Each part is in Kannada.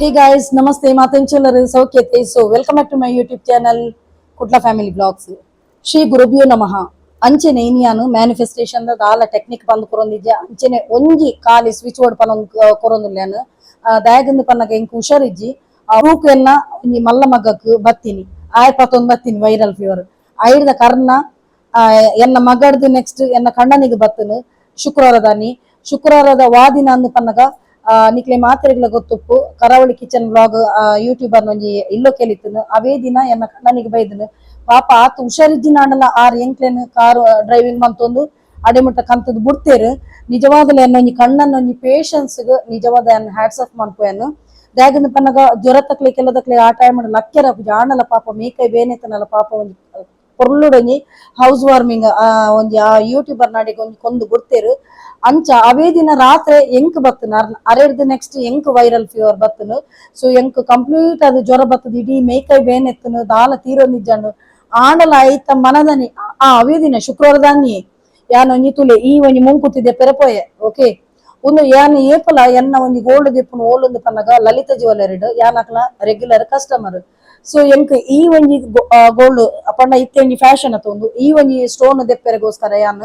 Hey guys, namaste, matanchalaru saukete. So welcome back to my YouTube channel, Kutla Family Vlogs. Shri Gurubhyo Namaha. ಅಂಚೆನೆ ಇನಿಯಾನು ಮ್ಯಾನಿಫೆಸ್ಟೇಷನ್ ದಾಲ ಟೆಕ್ನಿಕ್ ಬಂದು ಕೊರೊಂದಿದ್ದೆ ಅಂಚೆನೆ ಒಂಜಿ ಕಾಲಿ ಸ್ವಿಚ್ ಬೋರ್ಡ್ ಪನ ಕೊರೊಂದುಲ್ಲೇನು ದಾಯಗಂದು ಪನ್ನಗ ಇಂಕ್ ಹುಷಾರಿಜ್ಜಿ ರೂಕು ಎನ್ನ ಒಂಜಿ ಮಲ್ಲ ಮಗಕ್ ಬತ್ತಿನಿ ಆಯ್ ಪತ್ತೊಂದು ಬತ್ತಿನಿ ವೈರಲ್ ಫೀವರ್ ಐಡ್ದ ಕರ್ನ ಎನ್ನ ಮಗಡ್ದು ನೆಕ್ಸ್ಟ್ ಎನ್ನ ಕಣ್ಣನಿಗೆ ಬತ್ತನು ಶುಕ್ರವಾರದ ವಾದಿನ ಅಂದು ಪನ್ನಗ ನಿಕ್ಲೆ ಮಾತ್ರೆಗಳ ಗೊತ್ತುಪ್ಪು ಕರಾವಳಿ ಕಿಚನ್ ಬ್ಲಾಗ್ ಯೂಟ್ಯೂಬರ್ ಒಂಜಿ ಇಲ್ಲೋ ಕೇಳಿತ್ತನು ಅವೇ ದಿನ ಎನ್ನ ಕಣ್ಣನಿಗೆ ಬೈದನು ಪಾಪ ಆತ ಹುಷಾರಿಜ್ಜಿ ನಾಡಲ್ಲ ಆರ್ ಎಂಕ್ಲೆನ್ ಕಾರ್ ಡ್ರೈವಿಂಗ್ ಮಂತೊಂದು ಅಡೆಮುಟ್ಟ ಕಂತದ್ದು ಬಿಡ್ತೇರು ನಿಜವಾದಲ್ಲ ಒಂಜಿ ಕಣ್ಣನ್ನ ಒಂಜಿ ಪೇಷನ್ಸ್ ನಿಜವಾದ ಹ್ಯಾಟ್ಸ್ ಆಫ್ ಮನ್ಪೋಯನು ದಾಗಿಂದ ಪನ್ನಗ ಜ್ವರ ತಕ್ಲೆ ಕೆಲದಕ್ಲೆ ಆ ಟೈಮ್ ಲಕ್ಕೆರ ಜಾಣಲ ಪಾಪ ಮೇಕೈ ಬೇನೆತನಲ್ಲ ಪಾಪ ಒಂಜಿ ಪೊರ್ಲುಡೊಂಜಿ ಹೌಸ್ ವಾರ್ಮಿಂಗ್ ಒಂಜಿ ಆ ಯೂಟ್ಯೂಬರ್ ನಾಡಿಗೆ ಒಂಜಿ ಕೊಂದು ಬಿಡ್ತೇರು ಅಂಚ ಅವೇ ದಿನ ರಾತ್ರಿ ಎಂಕ್ ಬತ್ತನ ಅರೆಡ್ದು ನೆಕ್ಸ್ಟ್ ಎಂಕ್ ವೈರಲ್ ಫೀವರ್ ಬತ್ತನು ಸೊ ಎಂಕ್ ಕಂಪ್ಲೀಟ್ ಅದು ಜ್ವರ ಬತ್ತದ ಇಡೀ ಮೇಕೈ ಬೇನೆತ್ತನು ದಾಲ ತೀರೊಂದಿಜ್ಜಂಡು ಆಂಡಲ ಐತ ಮನದನಿ ಅವೇ ದಿನ ಶುಕ್ರವಾರದಾನಿ ಯಾನ್ ಒಂಜಿ ತುಲೆ ಈ ಒಂಜಿ ಮುಂಕುತ್ತಿದ್ದೆ ಪೆರಪೋಯೆ ಓಕೆ ಒಂದು ಯಾನ್ ಏಪಲ ಎನ್ನ ಒಂಜಿ ಗೋಲ್ಡ್ ದಿಪ್ಪುನು ಓಲೊಂದು ಪನ್ನಗ ಲಲಿತ ಜ್ಯುವೆಲರಿ ಯಾನ್ ಅಕ್ಲ ರೆಗ್ಯುಲರ್ ಕಸ್ಟಮರ್ ಸೊ ಎಂಕ್ ಈ ಒಂಜಿ ಗೋಲ್ಡ್ ಪಂಡ ಇತ್ತೆ ಒಂಜಿ ಫ್ಯಾಷನ್ ಅತ್ತೊಂದು ಈ ಒಂಜಿ ಸ್ಟೋನ್ ದೆಪ್ಪೆರೆಗೋಸ್ಕರ ಯಾನ್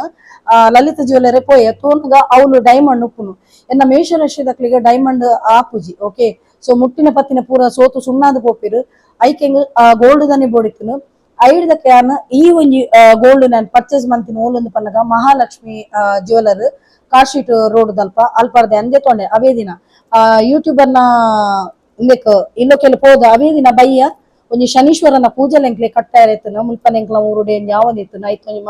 ಲಲಿತ ಜ್ಯುವೆಲರಿ ಪೋಯೆ ತೋನ್ಗ ಅವಳು ಡೈಮಂಡ್ ಉಪ್ಪುನು ಎನ್ನ ಮೇಷರಾಶಿದಕ್ಲಿಗೆ ಡೈಮಂಡ್ ಆಪುಜಿ ಓಕೆ ಸೊ ಮುಟ್ಟಿನ ಪತ್ತಿನ ಪೂರ ಸೋತು ಸುಣ್ಣಾದ ಪೋಪಿರು ಐಕೆಂಗ್ ಗೋಲ್ಡ್ ದನೆ ಬೋಡಿತ್ತನು ಐಡ್ದಕ್ಕೆ ಯಾನ್ ಈ ಒಂಜಿ ಗೋಲ್ಡ್ ನಾನು ಪರ್ಚೇಸ್ ಮಂತಿನ ಓಲೊಂದು ಪನ್ನಗ ಮಹಾಲಕ್ಷ್ಮಿ ಜ್ಯುವೆಲರ್ ಕಾಶೀಟ್ ರೋಡ್ ದಲ್ಪ ಅಲ್ಪರ್ದೆ ಅಂದೆ ತೊಂಡೆ ಅವೇ ದಿನ ಯೂಟ್ಯೂಬರ್ನ ಇಂದೆಕ್ ಇಲ್ಲೊಕೆಲ್ಲ ಪೋದ ಅವೇ ದಿನ ಬಯ್ಯ ಒಂಜಿ ಶನೀಶ್ವರನ ಪೂಜೆಲ ಎಂಕ್ಲೆ ಕಟ್ಟಾರ ಎತ್ತನ ಮುಲ್ಪನ ಎಂಕ್ಲ ಊರುಡೆ ಯಾವನ್ ಇತ್ತು ಐತ್ ಒಂಜಿ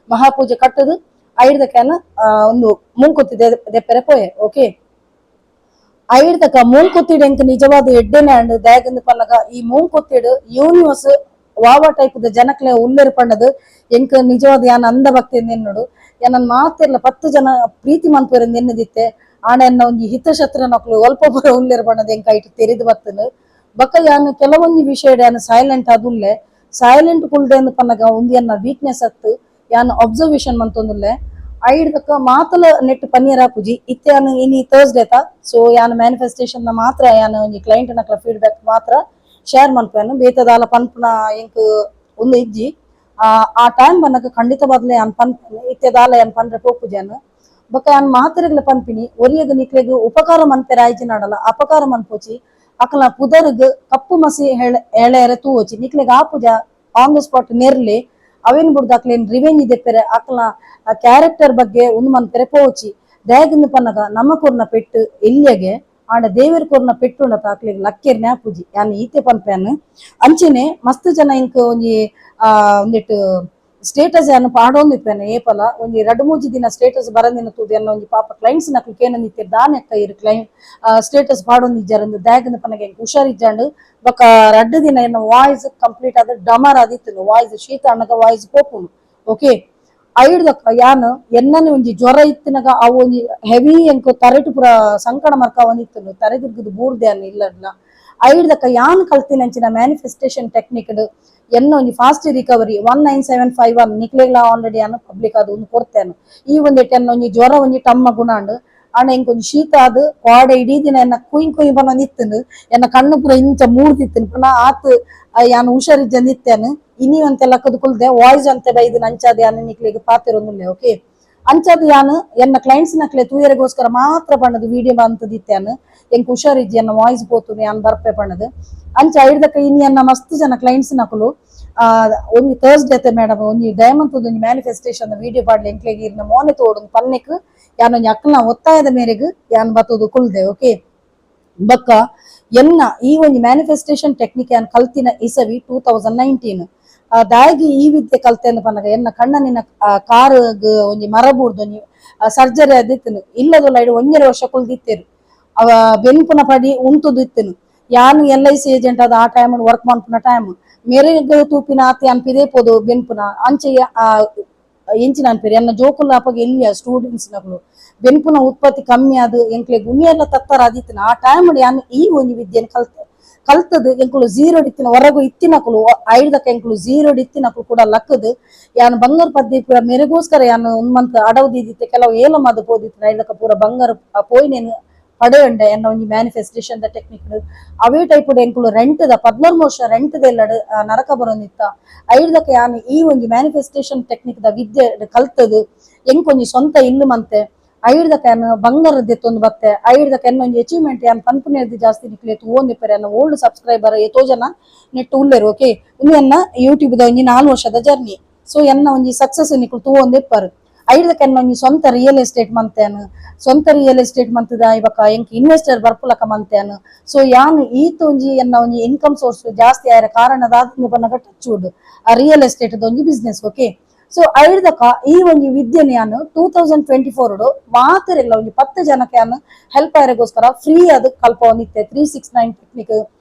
ಮಹಾಪೂಜೆ ಕಟ್ಟದು ಐಡ್ದಕ್ಯಾನ ಒಂದು ಮುಂಕುತ್ತಿದೆ ದೆಪ್ಪೆರೆ ಪೋಯೆ ಓಕೆ ಐಡ್ದಕ ಮೂಂಕುತ್ತಿಡ್ ಎಂಕ್ ನಿಜವಾದ ಎಡ್ಡೆನೆ ಅಂಡ್ ದಾಯಗಂದು ಪನ್ನಗ ಈ ಮೂಂಕುತ್ತಿಡ್ ಯೂನಿವರ್ಸ್ ವಾವ ಟೈಪ್ ಜನಕ್ಲೆ ಉಲ್ಲೇರು ಪಂಡದು ಎಂಕ್ ನಿಜವಾದ ಯಾನ್ ಅಂದ ಭಕ್ತಿ ಎನ್ನೋಡು ಯಾನ್ ಮಾತಿರ್ಲ 10 ಜನ ಪ್ರೀತಿ ಮನ್ಪುರ ಎನ್ನದಿತ್ತೆ ಆಣ ಎನ್ನ ಒಂಜಿ ಹಿತಶತ್ರು ನಕ್ಲು ಒಲ್ಪ ಪುರ ಉಲ್ಲೇರು ಪಂಡದು ಎಂಕ್ ಐಟ್ ತೆರಿದು ಬತ್ತನು ಬಕ್ಕ ಯಾನ್ ಕೆಲವೊಂಜಿ ವಿಷಯ ಯಾನ್ ಸೈಲೆಂಟ್ ಅದುಲ್ಲೆ ಸೈಲೆಂಟ್ ಕುಲ್ದೆ ಅಂದ್ ಪನ್ನಗ ಒಂದಿ ಎನ್ನ ವೀಕ್ನೆಸ್ ಅತ್ತು ಯಾನ್ ಅಬ್ಸರ್ವೇಷನ್ ಮಂತೊಂದುಲ್ಲೆ ಐಡ್ದಕ್ಕ ಮಾತಲ ನೆಟ್ ಪನ್ನೀರ್ ಹಾಕುಜಿ ಇತ್ತೆ ಯಾನ್ ಇನಿ ಥರ್ಸ್ಡೇತ ಸೊ ಯಾನ್ ಮ್ಯಾನಿಫೆಸ್ಟೇಷನ್ ಮಾತ್ರ ಯಾನ್ ಒಂಜಿ ಕ್ಲೈಂಟ್ ನಕ್ಲ ಫೀಡ್ಬ್ಯಾಕ್ ಮಾತ್ರ ಶೇರ್ ಮನ್ಪೇನು ಬೇತದಾಲ ಪನ್ಪುನ ಎಂಕ್ ಒಂದು ಇಜ್ಜಿ ಆ ಟೈಮ್ ಬನ್ನಗ ಖಂಡಿತವಾಗ್ಲೇ ಯಾನ್ ಪನ್ಪೇನು ಇತ್ತೆದಾಲ ಯಾನ್ ಪನ್ರೆ ಪೋಪುಜಾನು ಬೊಕ ಯಾನ್ ಮಾತ್ರೆಗ್ಲ ಪನ್ಪಿನಿ ಒರಿಯಗ್ ನಿಕ್ಲೆಗ್ ಉಪಕಾರ ಮನ್ಪೆರೆ ಆಯ್ಜಿ ನಾಡಲ್ಲ ಅಪಕಾರ ಮನ್ಪೋಚಿ ಅಕಲ ಪುದರ್ಗ್ ಕಪ್ಪು ಮಸಿ ಎಳೆಯರೆ ತೂವೋಚಿ ನಿಕ್ಲೆಗ್ ಆಪುಜ ಆನ್ ದ ಸ್ಪಾಟ್ ನೆರ್ಲಿ ಅವೇನ್ ಬಿಡ್ದು ಅಕ್ಲೇನ್ ರಿವೆಂಜ್ ದೆಪ್ಪೆರೆ ಅಕ್ಲ ಕ್ಯಾರೆಕ್ಟರ್ ಬಗ್ಗೆ ಒಂದು ಮನ್ಪೆರೆ ಪೋಚಿ ದಯಗಂದು ಪನ್ನಗ ನಮ್ಮ ಕೊರ್ನ ಪೆಟ್ಟು ಎಲ್ಲಿಯಗೆ ಆಂಡ ದೇವರ ಕೊರ್ನ ಪೆಟ್ಟು ಉಂಡತ ಅಕ್ಲೆಗ್ ಲಕ್ಕೆರ್ನೆ ಆಪುಜಿ ಯಾನ್ ಈತೆ ಪನ್ಪೆನು ಅಂಚೆನೆ ಮಸ್ತ್ ಜನ ಇಂಕ್ ಒಂಜಿ ಒಂದಿಟ್ಟು ಸ್ಟೇಟಸ್ ಯಾನ್ ಪಾಡೊಂದಿಪ್ಪೇನೆ ಏಪಲ ಒಂಜಿ 2-3 ದಿನ ಸ್ಟೇಟಸ್ ಬರಂದಿನ ತೂದು ಎನ್ನ ಒಂಜಿ ಪಾಪ ಕ್ಲೈಂಟ್ಸ್ ನಕ್ಲು ಕೇನನಿತ್ತೆ ದಾನೆಕ್ಕ ಇರು ಸ್ಟೇಟಸ್ ಪಾಡೊಂದಿಜ್ಜಾರಂದು ದಾಯಗಂದು ಪನ್ನಗ ಎಂಕ್ ಹುಷಾರಿಜ್ಜಾಂಡು ಬೊಕ 2 ದಿನ ಎನ್ನ ವಾಯ್ಸ್ ಕಂಪ್ಲೀಟ್ ಆದ ಡಮರ್ ಆದಿತ್ತನು ವಾಯ್ಸ್ ಶೀತ ಅಣ್ಣಗ ವಾಯ್ಸ್ ಪೋಪುನು ಓಕೆ ಐಡ್ದಕ್ಕ ಯಾನ್ ಎನ್ನನೆ ಒಂಜಿ ಜ್ವರ ಇತ್ತಿನಗ ಅವು ಒಂಜಿ ಹೆವಿ ಎಂಕ್ ತರೆಟು ಪುರ ಸಂಕಟ ಮರ್ಕ ಒಂದಿತ್ತನು ತರೆದಿರ್ಗದು ಬೂರ್ದೆ ಅನ್ನ ಇಲ್ಲಡ್ಲ ಐಡ್ದಕ್ಕ ಯಾನ್ ಕಲ್ತಿನ ಅಂಚಿನ ಮ್ಯಾನಿಫೆಸ್ಟೇಷನ್ ಟೆಕ್ನಿಕ್ ಎನ್ನ ಒಂಜಿ ಫಾಸ್ಟ್ ರಿಕವರಿ 19751 ನಿಕ್ಲೆಗ್ಲ ಆಲ್ರೆಡಿ ಯಾನ್ ಪಬ್ಲಿಕ್ ಅದು ಒಂದು ಕೊಡ್ತೇನೆ ಈ ಒಂದೆಟ್ ಎನ್ನ ಒಂಜಿ ಜ್ವರ ಒಂಜಿ ಟಮ್ಮ ಗುಣಾಂಡ್ ಆಂಡ ಎಂಕ್ ಒಂಜಿ ಶೀತ ಅದು ಕ್ವಾಡೆ ಇಡೀ ದಿನ ಎನ್ನ ಕುಯ್ ಬನ್ನ ನಿತ್ತನು ಎನ್ನ ಕಣ್ಣು ಪುರ ಇಂಚ ಮೂಡ್ತಿತ್ತನು ಪುನಃ ಆತ್ ಯಾನ್ ಹುಷಾರಿಜ್ಜ ನಿತ್ತೇನು ಇನಿ ಅಂತೆ ಲಕ್ಕದ ಕುಲ್ದೆ ವಾಯ್ಸ್ ಅಂತೆ ಬೈದಿನ ಅಂಚಾದ ಯಾನ್ ನಿಕ್ಲೆಗ್ ಪಾತಿರೊಂದುಲ್ಲೆ ಓಕೆ ಅಂಚಾದ ಯಾನ್ ಎನ್ನ ಕ್ಲೈಂಟ್ಸ್ ನಕ್ಲೆ ತೂಯರೆಗೋಸ್ಕರ ಮಾತ್ರ ಪಣ್ಣದು ವಿಡಿಯೋ ಬಂತದಿತ್ತೇನು ಎಂಕ್ ಹುಷಾರಿಜ್ಜಿ ಎನ್ನ ವಾಯ್ಸ್ ಪೋತುನು ಯಾನ್ ಬರ್ಪೆ ಪಣ್ಣದು ಅಂಚ ಐಡ್ದಕ್ಕ ಇನಿ ಎನ್ನ ಮಸ್ತ್ ಜನ ಕ್ಲೈಂಟ್ಸ್ ನಕುಲು ಒಂಜಿ ಥರ್ಸ್ಡೇ ಮೇಡಮ್ ಒಂಜಿ ಡೈಮಂಡ್ ಒಂಜಿ ಮ್ಯಾನಿಫೆಸ್ಟೇಷನ್ ವಿಡಿಯೋ ಪಾಡ್ಲಿ ಎಂಕ್ಲೆಗ್ ಇರ್ನ ಮೋನೆ ತೋಡು ಪನ್ನೆಕ್ ಯಾನ್ ಒಂಜಿ ಅಕ್ಲ್ನ ಒತ್ತಾಯದ ಮೇರೆಗ್ ಯಾನ್ ಬತ್ತುದು ಕುಲ್ದೆ ಓಕೆ ಬಕ್ಕ ಎನ್ನ ಈ ಒಂಜಿ ಮ್ಯಾನಿಫೆಸ್ಟೇಷನ್ ಟೆಕ್ನಿಕ್ ಯಾನ್ ಕಲ್ತಿನ ಇಸವಿ 2019 ದಾಯಗಿ ಈ ವಿದ್ಯೆ ಕಲ್ತೆಂದು ಪನ್ನಗ ಎನ್ನ ಕಣ್ಣನಿನ ಕಾರ್ ಒಂಜಿ ಮರ ಬೂರ್ದು ಒಂಜಿ ಸರ್ಜರಿ ಆದಿತ್ತನು ಇಲ್ಲದಲ್ಲ ಐಡು 1.5 ವರ್ಷ ಕುಲ್ದಿತ್ತೇರು ಅವ ಬೆನ್ಪುನ ಪಡಿ ಉಂತುದಿತ್ತನು ಯಾನ್ LIC ಏಜೆಂಟ್ ಅದ ಆ ಟೈಮ್ ವರ್ಕ್ ಮನ್ಪುನ ಟೈಮ್ ಮೇರೆಗ್ ತೂಪಿನ ಆತಿ ಅನ್ಪಿದೇ ಪೋದು ಬೆನ್ಪುನ ಅಂಚೆ ಎಂಚಿನ ಅನ್ಪೇರಿ ಎನ್ನ ಜೋಕುಲ್ಲ ಅಪಗ ಎಲ್ಲಿಯ ಸ್ಟೂಡೆಂಟ್ಸ್ ನಗಳು ಬೆನ್ಪುನ ಉತ್ಪತ್ತಿ ಕಮ್ಮಿ ಅದು ಎಂಕ್ಲೆ ಗುಣಿಯೆಲ್ಲ ತತ್ತರ ಆದಿತ್ತಿನ ಆ ಟೈಮ್ ಯಾನ್ ಈ ಒಂಜಿ ವಿದ್ಯೆನ್ ಕಲ್ತದು ಎಂಕುಲು ಝೀರೋ ಇತ್ತಿನ ಹೊರಗು ಇತ್ತಿನಕುಲು ಐಡ್ದಕ್ಕ ಎಂಕುಲು ಝೀರೋ ಇತ್ತಿನಕುಲು ಕೂಡ ಲಕ್ಕದು ಯಾನ್ ಬಂಗಾರ ಪದ್ದಿ ಪೂರ ಮೆರೆಗೋಸ್ಕರ ಯಾನ್ ಒಂದ್ ಮಂತ್ ಅಡವು ದಿದಿತ್ತೆ ಕೆಲವು ಏಲ ಮದ್ದು ಪೋದಿತ್ತು ಐಡ್ದಕ್ಕ ಪೂರ ಬಂಗಾರ ಪೋಯ್ನೇನು ಪಡೆಯುಂಡೆ ಎನ್ನ ಒಂಜಿ ಮ್ಯಾನಿಫೆಸ್ಟೇಷನ್ ದ ಟೆಕ್ನಿಕ್ ಅವೇ ಟೈಪ್ ಎಂಕುಲು ರೆಂಟ್ ದ 14 ವರ್ಷ ರೆಂಟ್ ದೆಲ್ಲಡ್ ನರಕ ಬರೋಂದಿತ್ತ ಐಡ್ದಕ್ಕೆ ಯಾನ್ ಈ ಒಂಜಿ ಮ್ಯಾನಿಫೆಸ್ಟೇಷನ್ ಟೆಕ್ನಿಕ್ ದ ವಿದ್ಯೆ ಕಲ್ತದು ಎಂಕೊಂಜಿ ಸ್ವಂತ ಇಲ್ಲು ಮಂತೆ ಐಡ್ದಕ್ಕೆ ಯಾನ್ ಬಂಗಾರ ದೆತ್ತೊಂದು ಬತ್ತೆ ಐಡ್ದಕ್ಕೆ ಎನ್ನ ಒಂಜಿ ಅಚೀವ್ಮೆಂಟ್ ಯಾನ್ ಪನ್ಪುನೇರ್ದು ಜಾಸ್ತಿ ನಿಕ್ಲೆ ಓಂದಿಪ್ಪರೆ ಎನ್ನ ಓಲ್ಡ್ ಸಬ್ಸ್ಕ್ರೈಬರ್ ಎತೋ ಜನ ನೆಟ್ ಉಲ್ಲೆರು ಓಕೆ ಇನ್ನು ಎನ್ನ ಯೂಟ್ಯೂಬ್ ದ ಒಂಜಿ 4 ವರ್ಷದ ಜರ್ನಿ ಸೊ ಎನ್ನ ಒಂಜಿ ಸಕ್ಸಸ್ ನಿಕ್ಲು ತೂವೊಂದಿಪ್ಪರು ಐಡ್ದಕ್ಕೆ ಎನ್ನ ಒಂಜಿ ಸ್ವಂತ ರಿಯಲ್ ಎಸ್ಟೇಟ್ ಮಂತೇನು ಸ್ವಂತ ರಿಯಲ್ ಎಸ್ಟೇಟ್ ಮಂತದ ಇವಾಗ ಎಂಕ್ ಇನ್ವೆಸ್ಟರ್ ಬರ್ಪುಲಕ ಮಂತೇನು ಸೊ ಯಾನ್ ಈತ ಒಂಜಿ ಎನ್ನ ಒಂಜಿ ಇನ್ಕಮ್ ಸೋರ್ಸ್ ಜಾಸ್ತಿ ಆಯ್ರ ಕಾರಣದಾದ ಬನ್ನಗ ಟಚ್ ವುಡ್ ಆ ರಿಯಲ್ ಎಸ್ಟೇಟ್ ಒಂಜಿ ಬಿಸ್ನೆಸ್ ಓಕೆ ಸೊ ಐಡ್ದಕ ಈ ಒಂಜಿ ವಿದ್ಯೆನ ಯಾನು 2024 ಮಾತೆರೆಗ್ಲ ಒಂಜಿ 10 ಜನಕ್ಕೆ ಯಾನು ಹೆಲ್ಪ್ ಆಯ್ರೆಗೋಸ್ಕರ ಫ್ರೀ ಅದು ಕಲ್ಪ ಒಂದಿತ್ತೆ 369 ಟೆಕ್ನಿಕ್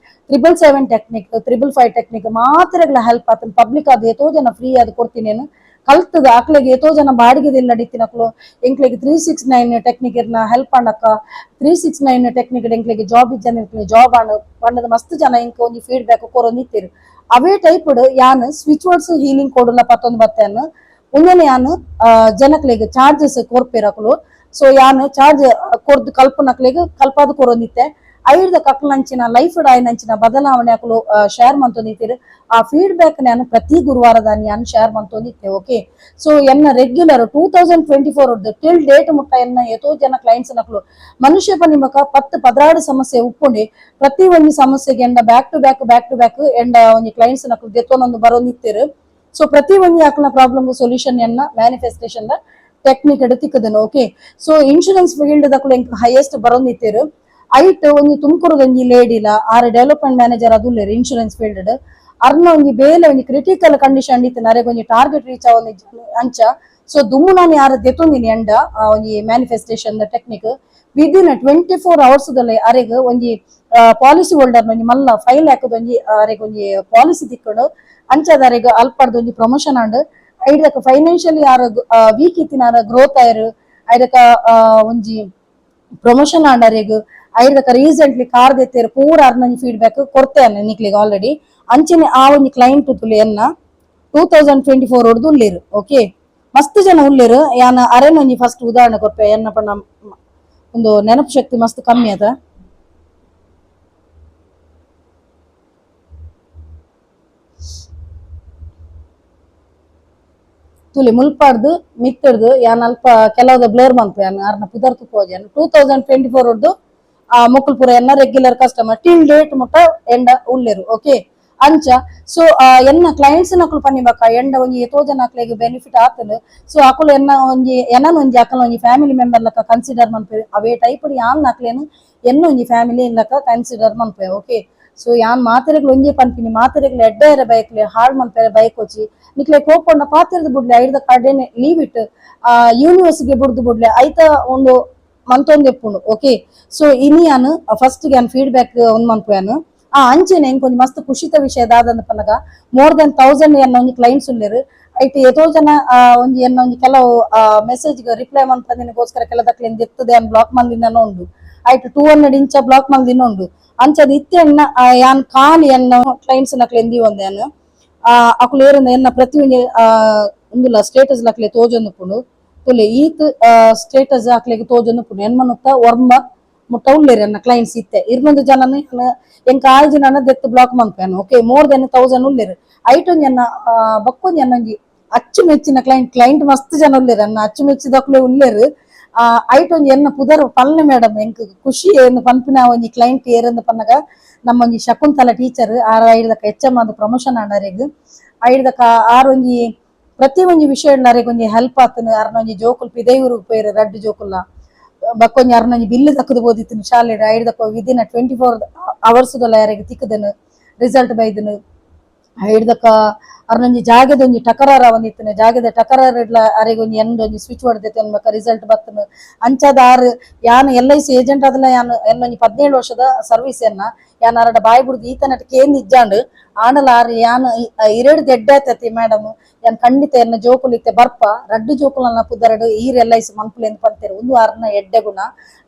777 ಟೆಕ್ನಿಕ್ 555 ಟೆಕ್ನಿಕ್ ಮಾತೆರೆಗ್ಲ ಹೆಲ್ಪ್ ಆತನ ಪಬ್ಲಿಕ್ ಅದು ಎತೋ ಜನ ಫ್ರೀ ಅದು ಕೊಡ್ತೀನಿ ಕಲ್ತದ ಅಕ್ಲೆಗೆ ಎತೋ ಜನ ಬಾಡಿಗೆದಿಲ್ಲ ನಡೀತಿನಕ್ಲು ಎಂಕ್ಲೆಗೆ 369 ಟೆಕ್ನಿಕ್ ಇರ್ನ ಹೆಲ್ಪ್ ಮಾಡಕ್ಕ 369 ಟೆಕ್ನಿಕ್ ಎಂಕ್ಲೆಗೆ ಜಾಬ್ ಇಜ್ಜನ ಜಾಬ್ ಪಂಡದ ಮಸ್ತ್ ಜನ ಎಂಕ್ ಒಂಜಿ ಫೀಡ್ಬ್ಯಾಕ್ ಕೊರೊಂದಿತ್ತೀರು ಅವೇ ಟೈಪ್ ಯಾನ್ ಸ್ವಿಚ್ ವರ್ಡ್ಸ್ ಹೀಲಿಂಗ್ ಕೊಡಲ್ಲ ಪತ್ತೊಂದು ಬತ್ತೇನು ಉಂದನೆ ಯಾನ್ ಜನಕ್ಲೆಗೆ ಚಾರ್ಜಸ್ ಕೊರ್ಪಿರಕ್ಲು ಸೊ ಯಾನ್ ಚಾರ್ಜ್ ಕೊರ್ದು ಕಲ್ಪನಕ್ಲೆಗೆ ಕಲ್ಪಾದ ಕೊರೊಂದಿತ್ತೆ ಐರ್ದ ಕಕ್ಲಂಚಿನ ಲೈಫ್ ಆಯ್ನಂಚಿನ ಬದಲಾವಣೆ ಅಕ್ಲು ಶೇರ್ ಮಂತೊಂದಿತ್ತೀರು ಆ ಫೀಡ್ಬ್ಯಾಕ್ ನಾನು ಪ್ರತಿ ಗುರುವಾರದ ನಾನು ಶೇರ್ ಮಂತೊಂದಿತ್ತೆ ಓಕೆ ಸೊ ಎನ್ನ ರೆಗ್ಯುಲರ್ 2024 ಟಿಲ್ ಡೇಟ್ ಮುಟ್ಟ ಎನ್ನ ಎತೋ ಜನ ಕ್ಲೈಂಟ್ಸ್ ನಕ್ಲು ಮನುಷ್ಯ ನಿಮಕ 10-16 ಸಮಸ್ಯೆ ಉಪ್ಪುಂಡಿ ಪ್ರತಿ ಒಂದು ಸಮಸ್ಯೆಗೆ ಎಂಡ ಬ್ಯಾಕ್ ಟು ಬ್ಯಾಕ್ ಎಂಡ ಒಂದು ಕ್ಲೈಂಟ್ಸ್ ನಕ್ಲು ದೆತ್ತೊಂದೊಂದು ಬರೋಂದಿತ್ತೀರು ಸೊ ಪ್ರತಿ ಒಂದು ಅಕ್ಲ ಪ್ರಾಬ್ಲಮ್ ಸೊಲ್ಯೂಷನ್ ಎನ್ನ ಮ್ಯಾನಿಫೆಸ್ಟೇಷನ್ ದ ಟೆಕ್ನಿಕ್ ಎಡ್ ತಿಕ್ಕದನು ಓಕೆ ಸೊ ಇನ್ಶೂರೆನ್ಸ್ ಫೀಲ್ಡ್ ದಕ್ಲು ಎಂಕ್ ಹೈಯೆಸ್ಟ್ ಬರೋಂದಿತ್ತೀರು ಐಟ್ ಒಂಜಿ ತುಮಕೂರದ ಒಂಜಿ ಲೇಡಿಲ ಆರ್ ಡೆವಲಪ್ಮೆಂಟ್ ಮ್ಯಾನೇಜರ್ ಅದುಲ್ಲೇರು ಇನ್ಶೂರೆನ್ಸ್ ಫೀಲ್ಡ್ ಅರ್ನ ಒಂಜಿ ಬೇಲೆ ಒಂಜಿ ಕ್ರಿಟಿಕಲ್ ಕಂಡೀಷನ್ ಇತ್ತು ನರೇಗ ಒಂಜಿ ಟಾರ್ಗೆಟ್ ರೀಚ್ ಆವೊಂದಿ ಅಂಚ ಸೊ ದುಮ್ಮು ನಾನು ಯಾರು ದೆತ್ತೊಂದಿನಿ ಎಂಡ ಒಂಜಿ ಮ್ಯಾನಿಫೆಸ್ಟೇಷನ್ ಟೆಕ್ನಿಕ್ ವಿದಿನ್ 24 hours ಅರೆಗ್ ಒಂಜಿ ಪಾಲಿಸಿ ಹೋಲ್ಡರ್ ಒಂಜಿ ಮಲ್ಲ 5 lakh ಒಂಜಿ ಅರೆಗ್ ಒಂಜಿ ಪಾಲಿಸಿ ತಿಕ್ಕಡು ಅಂಚದ ಅರೆಗ್ ಅಲ್ಪಡ್ದು ಒಂಜಿ ಪ್ರಮೋಷನ್ ಆಂಡ್ ಐದಕ್ಕ ಫೈನಾನ್ಷಿಯಲಿ ಯಾರು ವೀಕ್ ಇತ್ತಿನ ಗ್ರೋತ್ ಆಯ್ರು ಐದಕ್ಕ ಒಂಜಿ ಪ್ರಮೋಷನ್ ಆಂಡ್ ಅರೆಗ್ ಐದಕ್ಕ ರೀಸೆಂಟ್ಲಿ ಕಾರ್ ದೆತ್ತೇರು ಪೂರ ಅರ್ನ ಫೀಡ್ಬ್ಯಾಕ್ ಕೊಡ್ತೇನೆ ನಿಕ್ಲಿಗೆ ಆಲ್ರೆಡಿ ಅಂಚನೆ ಆ ಒಂದು ಕ್ಲೈಂಟ್ ತುಲಿ ಎನ್ನ 2024 ಹೊಡ್ದು ಉಳ್ಳೇರು ಓಕೆ ಮಸ್ತ್ ಜನ ಉಳ್ಳೇರು ಯಾನ ಅರೆನ್ ಒಂಜಿ ಫಸ್ಟ್ ಉದಾಹರಣೆ ಕೊಪ್ಪೆ ಎನ್ನ ಪಂಡ ಒಂದು ನೆನಪು ಶಕ್ತಿ ಮಸ್ತ್ ಕಮ್ಮಿ ಅದ ತುಲಿ ಮುಲ್ಪಾಡ್ದು ಮಿತ್ತಡ್ದು ಯಾನ್ ಅಲ್ಪ ಕೆಲವದ ಬ್ಲರ್ ಮಂತ್ ಯಾನ್ ಅರ್ನ ಪುದರ್ತು ಪೋಜನ್ 2024 ಹೊಡ್ದು ಮೊಕ್ಕಲ್ ಪೂರ ಎನ್ನ ರೆಗ್ಯುಲರ್ ಕಸ್ಟಮರ್ ಟಿಲ್ ಡೇಟ್ ಮುಟ್ಟ ಎಂಡ ಉಳ್ಳೇರು ಓಕೆ ಅಂಚ ಸೊ ಎನ್ನ ಕ್ಲೈಂಟ್ಸ್ ನಕುಲು ಪನ್ನಿಬಕ್ಕ ಎಂಡ ಒಂಜಿ ಎತೋ ಜನ ಅಕ್ಲೆಗ್ ಬೆನಿಫಿಟ್ ಆತನು ಸೊ ಅಕುಲು ಎನ್ನ ಒಂಜಿ ಎನ್ನ ಒಂಜಿ ಅಕಲ ಒಂಜಿ ಫ್ಯಾಮಿಲಿ ಮೆಂಬರ್ ಲಕ ಕನ್ಸಿಡರ್ ಮನ್ಪೆ ಅವೇ ಟೈಪ್ ಯಾನ್ ಅಕ್ಲೇನು ಎನ್ನ ಒಂಜಿ ಫ್ಯಾಮಿಲಿ ಲಕ ಕನ್ಸಿಡರ್ ಮನ್ಪೆ ಓಕೆ ಸೊ ಯಾನ್ ಮಾತೆರೆಗ್ಲು ಒಂಜಿ ಪನ್ಪಿನಿ ಮಾತೆರೆಗ್ಲು ಎಡ್ಡೆರೆ ಬೈಕ್ಲೆ ಹಾಳ್ ಮನ್ಪೆರೆ ಬೈಕ್ వచ్చి ನಿಕ್ಲೆ ಕೋಪೊಂಡ ಪಾತಿರ್ದು ಬುಡ್ಲೆ ಐದ ಕಡೆನೆ ಲೀವ್ ಇಟ್ ಯೂನಿವರ್ಸಿಗೆ ಬುಡ್ದು ಬುಡ್ಲೆ ಐತ ಒಂದು ಮಂತೊಂದು ಎಪ್ಪುಂಡು ಓಕೆ ಸೊ ಇನಿ ಯಾನ್ ಫಸ್ಟ್ ಯಾನ್ ಫೀಡ್ಬ್ಯಾಕ್ ಒಂದ್ ಮನ್ಪುಯಾನು ಅಂಚೆನೆ ಇಂಕೊಂದು ಮಸ್ತ್ ಖುಷಿತ ವಿಷಯ ದಾದಂದ ಪನ್ನಗ ಮೋರ್ ದೆನ್ 1000 ಎನ್ನ ಒಂಜಿ ಕ್ಲೈಂಟ್ಸ್ ಉಳ್ಳೇರು ಐಟ್ ಎತೋ ಜನ ಒಂಜಿ ಎನ್ನ ಒಂಜಿ ಕೆಲವು ಮೆಸೇಜ್ ರಿಪ್ಲೈ ಮನ್ಪದಿನಗೋಸ್ಕರ ಕೆಲದಕ್ಲೆನ್ ದೆತ್ತದೆ ಅನ್ ಬ್ಲಾಕ್ ಮಂದಿನ ಉಂಡು ಐಟ್ 200 ಇಂಚ ಬ್ಲಾಕ್ ಮಂದಿನ ಉಂಡು ಅಂಚದ ಇತ್ತೆನ್ನ ಯಾನ್ ಖಾಲಿ ಎನ್ನ ಕ್ಲೈಂಟ್ಸ್ ನಕ್ಲೆನ್ ದೀವೊಂದೇನು ಅಕುಲು ಏರುಂದ ಎನ್ನ ಪ್ರತಿ ಒಂದುಲ ಸ್ಟೇಟಸ್ ಲಕ್ಲೆ ತೋಜೊಂದುಪುಂಡು ತುಲೆ ಈತ್ ಸ್ಟೇಟಸ್ ಅಕ್ಲೆಗ್ ತೋಜೊಂದುಪುಂಡು ಎನ್ಮನುತ್ತ ಒರ್ಮ ಮುಟ್ಟ ಉಳ್ಳೇರು ಎನ್ನ ಕ್ಲೈಂಟ್ಸ್ ಇತ್ತೆ ಇರ್ನೊಂದು ಜನನ ಎಂಕ 6 ಜನ ದೆತ್ತು ಬ್ಲಾಕ್ ಮನ್ಪೇನು ಓಕೆ ಮೋರ್ ದೆನ್ 1000 ಉಳ್ಳೇರು ಐಟೊಂಜಿ ಎನ್ನ ಬಕ್ಕೊಂಜಿ ಎನ್ನೊಂಜಿ ಅಚ್ಚು ಮೆಚ್ಚಿನ ಕ್ಲೈಂಟ್ ಮಸ್ತ್ ಜನ ಉಳ್ಳೇರು ಎನ್ನ ಅಚ್ಚು ಮೆಚ್ಚಿದಕ್ಲೆ ಉಳ್ಳೇರು ಐಟೊಂಜಿ ಎನ್ನ ಪುದರ್ ಪಲ್ಲೆ ಮೇಡಮ್ ಎಂಕ್ ಖುಷಿ ಏನು ಪನ್ಪಿನ ಒಂಜಿ ಕ್ಲೈಂಟ್ ಏರಂದು ಪನ್ನಗ ನಮ್ಮೊಂಜಿ ಶಕುಂತಲ ಟೀಚರ್ ಆರ ಐದಕ್ಕ HM ಅದು ಪ್ರಮೋಷನ್ ಆಂಡರೆಗ್ ಐದಕ್ಕ ಆರೊಂಜಿ ಪ್ರತಿ ಒಂಜಿ ವಿಷಯ ಅರೆಗೊಂಜಿ ಹೆಲ್ಪ್ ಆತನು ಅರ್ನೊಂಜಿ ಜೋಕುಲ್ ಪಿದೈವರು ಪೇರು ರಡ್ಡು ಜೋಕುಲ್ಲ ಬಕ್ಕೊಂಜಿ ಅರ್ನೊಂಜಿ ಬಿಲ್ಲು ತಕ್ಕದು ಬೋದಿತ್ತಿನ ಶಾಲೆಡ್ ಐದಕ್ಕ ವಿದಿನ್ 24 hours ಯಾರಿಗೆ ತಿಕ್ಕದನು ರಿಸಲ್ಟ್ ಬೈದನು ಐದಕ್ಕ ಅರ್ನೊಂಜಿ ಜಾಗದ ಒಂಜಿ ಟಕರಾರ ಒಂದಿತ್ತನೆ ಜಾಗದ ಟಕರಾರ ಅರೆಗೊಂಜಿ ಎಂದೊಂಜಿ ಸ್ವಿಚ್ ಹೊಡೆದೈತೆ ಅನ್ಬೇಕ ರಿಸಲ್ಟ್ ಬತ್ತನು ಅಂಚದ ಆರು ಯಾನ್ LIC ಏಜೆಂಟ್ ಅದಲ್ಲ ಯಾನ್ ಎನ್ನೊಂಜಿ 17 ವರ್ಷದ ಸರ್ವಿಸ್ ಎನ್ನ ಯಾನ್ ಅರಡ ಬಾಯಿ ಬಿಡ್ದು ಈತನಟ ಕೇಂದ್ ಇಜ್ಜಾಂಡು ಆಂಡಲ ಆರು ಯಾನ್ ಇರೆಡ್ ದೆಡ್ಡಾತತಿ ಮೇಡಮ್ ಯಾನ್ ಖಂಡಿತ ಎನ್ನ ಜೋಕುಲಿತ್ತೆ ಬರ್ಪ ರಡ್ಡು ಜೋಕುಲನ್ನ ಪುದರಡು ಈರ್ LIC ಮನ್ಪುಲೆ ಅಂತ ಪಂತೇರು ಒಂದು ಅರ್ನ ಎಡ್ಡೆ ಗುಣ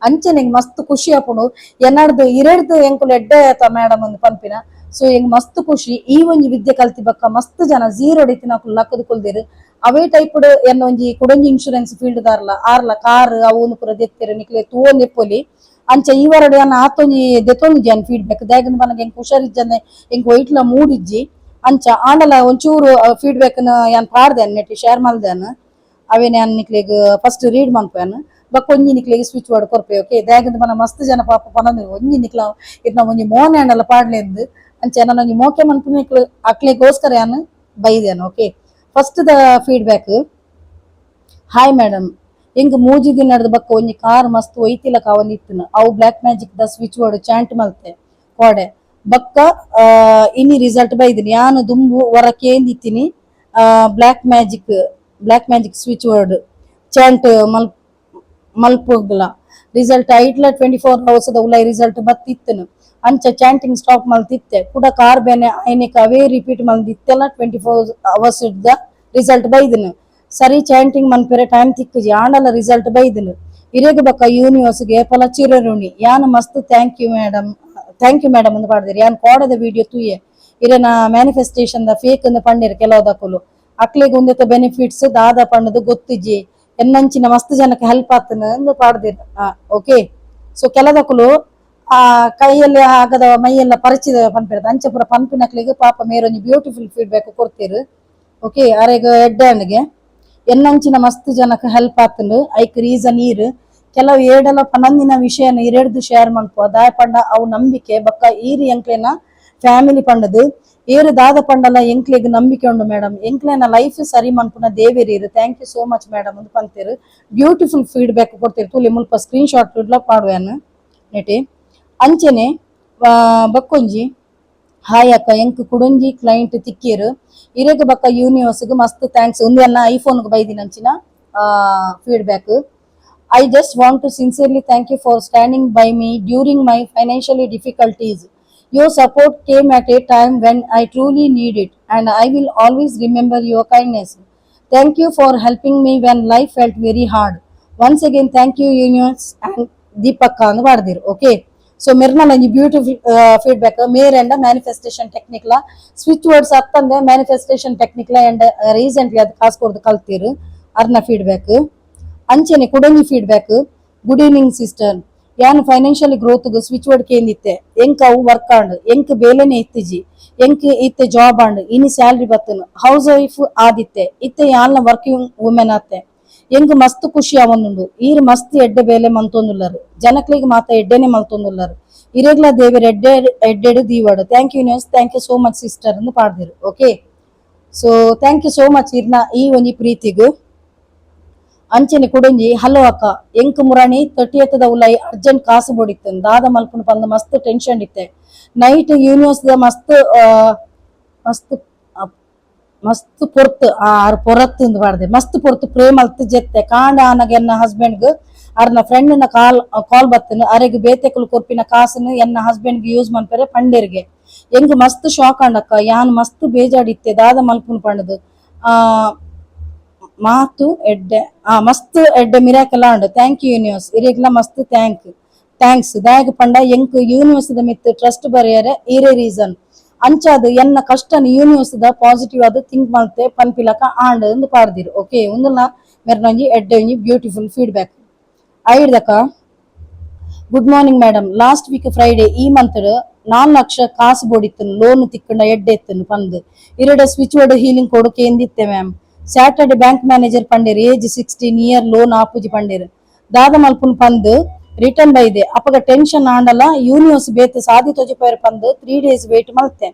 ಅಂಚೆ ನಿಂಗೆ ಮಸ್ತ್ ಖುಷಿ ಆಪುಂಡು ಎನ್ನಡ್ದು ಇರೆಡ್ದು ಎಂಕುಲು ಎಡ್ಡೆ ಆತ ಮೇಡಮ್ ಒಂದು ಪಂಪಿನ ಸೊ ಹೆಂಗ್ ಮಸ್ತ್ ಖುಷಿ ಈ ಒಂಜಿ ವಿದ್ಯೆ ಕಲ್ತಿ ಬಕ್ಕ ಮಸ್ತ್ ಜನ ಝೀರೋ ಹೊಡಿತಿನ ಲಕ್ಕದ ಕುಲ್ದಿರು ಅವೇ ಟೈಪ್ ಎನ್ನ ಒಂಜಿ ಕುಡಂಜಿ ಇನ್ಶೂರೆನ್ಸ್ ಫೀಲ್ಡ್ ದಾರ್ಲ ಆರ್ಲ ಕಾರ್ ಅವನು ಪುರ ದೆತ್ತಿರು ನಿಕ್ಲೆ ತೂವೊಂದು ಎಪ್ಪೊಲಿ ಅಂಚ ಈ ವರಡು ಅನ್ನ ಆತೊಂಜಿ ದೆತೊಂದು ಅನ್ ಫೀಡ್ಬ್ಯಾಕ್ ದಾಯಗಂದು ನನಗೆ ಹೆಂಗ್ ಹುಷಾರಿಜ್ಜಂದೆ ಹೆಂಗ್ ವೈಟ್ಲ ಮೂಡಿಜ್ಜಿ ಅಂಚ ಆಂಡಲ ಒಂಚೂರು ಫೀಡ್ಬ್ಯಾಕ್ ಯಾನ್ ಪಾಡ್ದೆ ನೆಟ್ ಶೇರ್ ಮಲ್ದೆ ಅವೇನೆ ಅನ್ ನಿಕ್ಲೆಗ್ ಫಸ್ಟ್ ರೀಡ್ ಮನ್ಪೇನ್ ಬಕ್ ಒಂಜಿ ನಿಕ್ಲೆಗ್ ಸ್ವಿಚ್ ವರ್ಡ್ ಕೊರ್ಪೆ ಓಕೆ ದಾಯಗಂದು ಮನ ಮಸ್ತ್ ಜನ ಪಾಪ ಪನಂದ್ರು ಒಂಜಿ ನಿಕ್ಲ ಇರ್ನ ಒಂಜಿ ಮೋನೆ ಅಂಡಲ ಪಾಡ್ಲೆಂದು ಅಂಚ ನನ್ನ ಒಂಜಿ ಮೋಕೆ ಮನ್ಪು ನಿಕ್ಲು ಅಕ್ಲೆಗೋಸ್ಕರ ಯಾನ್ ಬೈದೇನು ಓಕೆ ಫಸ್ಟ್ ದ ಫೀಡ್ಬ್ಯಾಕ್ ಹಾಯ್ ಮೇಡಮ್ ಎಂಗ್ ಮೂಜಿ ದಿನ ನಡೆದ ಬಕ್ಕ ಒಂಜಿ ಕಾರ್ ಮಸ್ತ್ ಒಯ್ತಿಲ ಕಾವಲಿತ್ತಿನ ಅವು ಬ್ಲಾಕ್ ಮ್ಯಾಜಿಕ್ ದ ಸ್ವಿಚ್ ಬೋರ್ಡ್ ಚಾಂಟ್ ಮಲ್ತೆ ಕೋಡೆ ಬಕ್ಕ ಇನಿ ರಿಸಲ್ಟ್ ಬೈದಿನಿ ಯಾನು ದುಂಬು ವರ ಕೇಂದಿತ್ತಿನಿ black magic switch board chant ಮಲ್ಪುಗ್ಲ ರಿಸಲ್ಟ್ ಐಟ್ಲ 24 hours ದ ಉಲೈ ರಿಸಲ್ಟ್ ಬತ್ತಿತ್ತನು ಅಂಚ ಚಾಂಟಿಂಗ್ ಸ್ಟಾಪ್ ಮಲ್ತಿತ್ತೆ ಕೂಡ ಕಾರ್ ಬೇನೆ ಐನಿಕ್ ಅವೇ ರಿಪೀಟ್ ಮಲ್ದಿತ್ತೆಲ್ಲ 24 hours ದ ರಿಸಲ್ಟ್ ಬೈದಿನ ಸರಿ ಚಾಂಟಿಂಗ್ ಮನ್ಪೆರೆ ಟೈಮ್ ತಿಕ್ಕಜಿ ಆಂಡಲ ರಿಸಲ್ಟ್ ಬೈದಿನ ಇರೆಗ್ ಬಕ್ಕ ಯೂನಿವರ್ಸ್ಗೆ ಪಲ ಚಿರರುಣಿ ಯಾನ್ ಮಸ್ತ್ ಥ್ಯಾಂಕ್ ಯು ಮೇಡಮ್ ಅಂತ ಪಾಡ್ದಿರಿ ಯಾನ್ ಕೋಡದ ವಿಡಿಯೋ ತೂಯೆ ಇರೆನ ಮ್ಯಾನಿಫೆಸ್ಟೇಷನ್ ದ ಫೇಕ್ ಅಂದ್ ಪಂಡಿರ್ ಕೆಲವದಕ್ಕಲು ಅಕ್ಲೆಗ್ ಉಂದೆತ ಬೆನಿಫಿಟ್ಸ್ ದಾದ ಪಂಡದು ಗೊತ್ತಿಜ್ಜಿ ಎನ್ನಂಚಿನ ಮಸ್ತ್ ಜನಕ್ಕೆ ಹೆಲ್ಪ್ ಆತನ ಅಂದ್ ಪಾಡ್ದಿರ್ ಓಕೆ ಸೊ ಕೆಲದಕ್ಕಲು ಆ ಕೈಯಲ್ಲಿ ಆಗದ ಮೈಯೆಲ್ಲ ಪರಿಚಿತ ಪನ್ಪಿರದು ಅಂಚೆ ಪೂರ ಪನ್ಪಿನಕ್ಲಿಗೆ ಪಾಪ ಮೇರೊಂಜಿ ಬ್ಯೂಟಿಫುಲ್ ಫೀಡ್ಬ್ಯಾಕ್ ಕೊಡ್ತೀರು ಓಕೆ ಅರೆಗ್ ಹೆಡ್ ಹ್ಯಾಂಡ್ಗೆ ಎನ್ನಂಚಿನ ಮಸ್ತ್ ಜನಕ್ಕೆ ಹೆಲ್ಪ್ ಆತಂಡು ಐಕ್ ರೀಸನ್ ಈರ್ ಕೆಲವು ಏಡಲ ಪನಂದಿನ ವಿಷಯನ ಇರೆಡ್ದು ಶೇರ್ ಮನ್ಪುವ ದಾಯ ಪಂಡ ಅವು ನಂಬಿಕೆ ಬಕ್ಕ ಈರ್ ಎಂಕ್ಲೆನ ಫ್ಯಾಮಿಲಿ ಪಂಡದು ಏರು ದಾದ ಪಂಡಲ ಎಂಕ್ಲೆಗ್ ನಂಬಿಕೆ ಉಂಡು ಮೇಡಮ್ ಎಂಕ್ಲೆನ ಲೈಫ್ ಸರಿ ಮನ್ಪುನ ದೇವೇರೀರು thank you so much madam ಅಂತ ಪಂತೇರು ಬ್ಯೂಟಿಫುಲ್ ಫೀಡ್ಬ್ಯಾಕ್ ಕೊಡ್ತೀರಿ ತುಲಿ ಮುಲ್ಪ ಸ್ಕ್ರೀನ್ ಶಾಟ್ ಪಾಡುವೆನು ನೆಟಿ ಅಂಚೆನೆ ಬಕ್ಕೊಂಜಿ ಹಾಯ್ ಅಕ್ಕ ಎಂಕ್ ಕುಡೊಂಜಿ ಕ್ಲೈಂಟ್ ತಿಕ್ಕೀರು ಇರೆಗ್ ಬಕ್ಕ ಯೂನಿವರ್ಸ್ಗೆ ಮಸ್ತ್ ಥ್ಯಾಂಕ್ಸ್ ಉಂದೆಲ್ಲ ಐಫೋನ್ಗೆ ಬೈದಿನಂಚಿನ feedback I just want to sincerely thank you for standing by me during my financially difficulties your support came at a time when I truly need it and I will always remember your kindness. Thank you for helping me when life felt very hard. Once again thank you universe and Deepakka and Vardir. Okay. So mirna lanji beautiful feedback mere and manifestation technique la switch words attande manifestation technique la and recently ad class kordu kaltiru arna feedback ಅಂಚೆನೆ ಕುಡೊಂಜಿ ಫೀಡ್ಬ್ಯಾಕ್ ಗುಡ್ ಈವ್ನಿಂಗ್ ಸಿಸ್ಟರ್ ಯಾನ್ ಫೈನಾನ್ಷಿಯಲ್ ಗ್ರೋತ್ ಸ್ವಿಚ್ ವರ್ಡ್ ಕೇಂದಿತ್ತೆ ಎಂಕ್ ಅವು ವರ್ಕ್ ಆಂಡ್ ಎಂಕ್ ಬೇಲೆನೆ ಇತ್ತಿಜಿ ಎಂಕ್ ಇತ್ತೆ ಜಾಬ್ ಆಂಡ್ ಇನಿ ಸ್ಯಾಲ್ರಿ ಬತ್ತನು ಹೌಸ್ ವೈಫ್ ಆದಿತ್ತೆ ಇತ್ತೆ ಯಾನ್ಲ ವರ್ಕಿಂಗ್ ವುಮೆನ್ ಆತ್ತೆ ಎಂಕ್ ಮಸ್ತ್ ಖುಷಿ ಅವನುಂಡು ಈರ್ ಮಸ್ತ್ ಎಡ್ಡೆ ಬೇಲೆ ಮಂತೊಂದುಲ್ಲರು ಜನಕ್ಲಿಗೆ ಮಾತ ಎಡ್ಡೆನೆ ಮಲ್ತೊಂದುಲ್ಲರು ಇರೆಗ್ಲ ದೇವರ ಎಡ್ಡೆಡು ದೀವಡು thank you news thank you so much sister ಎಂದು ಪಾಡ್ದಿರು okay so thank you so much ಇರ್ನ ಈ ಒಂಜಿ ಪ್ರೀತಿಗು ಅಂಚೆನೆ ಕುಡೊಂಜಿ ಹಲೋ ಅಕ್ಕ ಎಂಕ್ ಮುರಾಣಿ 30th ಉಲೈ ಅರ್ಜೆಂಟ್ ಕಾಸು ಬೋಡಿತ್ತು ದಾದ ಮಲ್ಪುನ ಪಂದ ಮಸ್ತ್ ಟೆನ್ಷನ್ ಇತ್ತೆ ನೈಟ್ ಯೂನಿವರ್ಸ್ ದ ಮಸ್ತ್ ಮಸ್ತ್ ಮಸ್ತ್ ಪೊರ್ತು ಪೊರತ್ತು ಪಾಡ್ದೆ ಮಸ್ತ್ ಪೊರ್ತು ಪ್ರೇಮ್ ಅಲ್ತ್ ಜೆತ್ತೆ ಕಾಂಡ ಆನಗ ಎನ್ನ ಹಸ್ಬೆಂಡ್ ಅರ್ನ ಫ್ರೆಂಡ್ ನ ಕಾಲ್ ಬತ್ತನು ಅರೆಗ್ ಬೇತೆಕುಲು ಕೊರ್ಪಿನ ಕಾಸನ್ನು ಎನ್ನ ಹಸ್ಬೆಂಡ್ ಯೂಸ್ ಮನ್ಪೆರೆ ಪಂಡೇರ್ಗೆ ಎಂಗ್ ಮಸ್ತ್ ಶಾಕ್ ಆಂಡಕ್ಕ ಯಾನ್ ಮಸ್ತ್ ಬೇಜಾಡಿತ್ತೆ ದಾದ ಮಲ್ಪುನ ಪಂಡದು ಮಾತು ಎಡ್ಡೆ ಮಸ್ತ್ ಎಡ್ಡೆ miracle and thank you universe ಇರೆಗ್ಲ ಮಸ್ತ್ ಥ್ಯಾಂಕ್ಸ್ ದಾಯಗ ಪಂಡ ಎಂಕ್ ಯೂನಿವರ್ಸ್ ದ ಮಿತ್ ಟ್ರಸ್ಟ್ ಬರೆಯರೆ ಈರೇ ರೀಸನ್ ಅಂಚಾದ್ ಎನ್ನ ಕಷ್ಟನ ಯೂನಿವರ್ಸ್ ದ ಪಾಸಿಟಿವ್ ಆದ್ ಥಿಂಕ್ ಮಲ್ತೆ ಪನ್ಪಿಲಕ ಆಂಡ್ ಎಂದು ಪಾಡ್ದಿರು ಓಕೆ ಉಂದುಲ ಮೆರ್ನೊಂಜಿ ಎಡ್ಡೆ ಒಂಜಿ ಬ್ಯೂಟಿಫುಲ್ ಫೀಡ್ಬ್ಯಾಕ್ ಐಡ್ದಕ good morning madam last week Friday ಈ ಮಂತ್ 4 ಲಕ್ಷ ಕಾಸು ಬೋಡಿತ್ತನು ಲೋನ್ ತಿಕ್ಕಂಡ ಎಡ್ಡೆ ಎತ್ತನು ಪಂದ್ ಇರಡ ಸ್ವಿಚ್ ವರ್ಡ್ ಹೀಲಿಂಗ್ ಕೊಡೋಕೆ ಎಂದಿತ್ತೆ ಮ್ಯಾಮ್ ಸ್ಯಾಟರ್ಡೆ ಬ್ಯಾಂಕ್ ಮ್ಯಾನೇಜರ್ ಪಂಡೇರ್ ಏಜ್ 16 ಇಯರ್ ಲೋನ್ ಆಪುಜಿ ಪಂಡೇರ್ ದಾದ ಮಲ್ಪುನ್ ಪಂದ್ ರಿಟರ್ನ್ ಬೈದೆ ಅಪಗ ಟೆನ್ಷನ್ ಆಂಡಲ ಯೂನಿವರ್ಸ್ ಬೇತ್ ಸಾದಿ ತೊಜಿಪೇರ್ ಪಂದ್ 3 days ವೇಟ್ ಮಲ್ತೆ